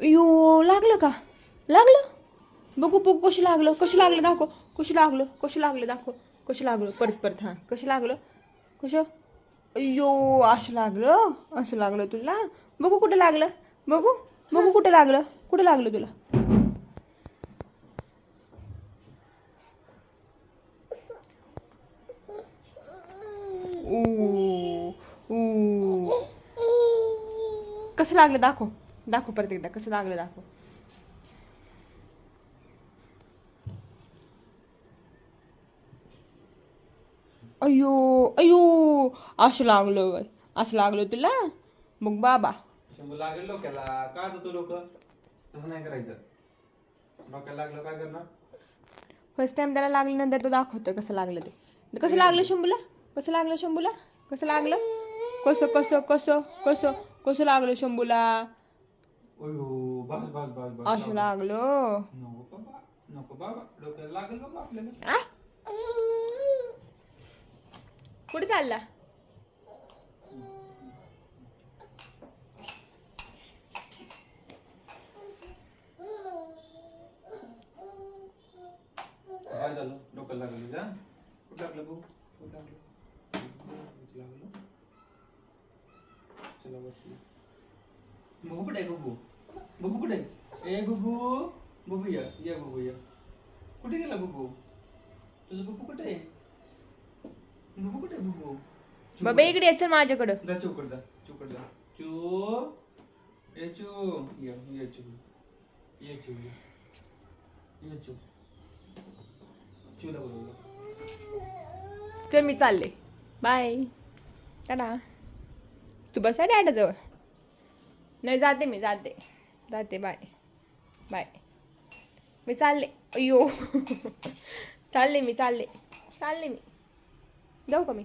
अयो लागलं का? लागलं? बघू बघू कसं लागलं, कसं लागलं दाखव, कसं लागलं, कसं लागलं दाखव, कसं लागलं, परत परत हां, कसं लागलं, कसं? अयो असं लागलं तुला? बघू कुठं लागलं, बघू बघू कुठं लागलं तुला? ऊ ऊ कसं लागलं दाखव, दाखव परत एकदा कसं लागलं दाखव. अयो अयो असं लागलं तुला? मग बाबा शंभू लागेल डोक्याला. का तू लोक तसं नाही करायचं. डोक्याला लागलं काय करणार? फर्स्ट टाइम त्याला लागल्यानंतर तो दाखवतो कसं लागलं ते. कसं लागलं शंभूला? कसं लागलं शंभूला? कसं लागलं? कसं कसं कसं कसं कसं लागलं शंभूला? अयो बस बस बस बस असं लागलं. नको बाबा, नको बाबा, डोक्याला लागेल बाबा आपल्याला. आ? कुठे चालला? काय झालं? डोक्याला लागलं तुझ्या? कुठं लागलं भाऊ? कुठं लागलं? कुठं लागलं? चला बसू. बघू कुठे आहे बघू? बघू कुठे आहे? ए बघू, बघू या बघू या. कुठे गेला बघू? तुझं बघू कुठे आहे? बघू कुठे आहे बघू? बाबा इकडे यायचं माझ्याकडं. जा चौकड जा. चू ए चू ये चू ये चू ये चू चूला बोलवलं. चल मी चालले. बाय. टाटा. तू बसा डॅडाजवळ. नाही जाते बाय बाय. मी चालले. अयो चालले मी जाऊ का मी?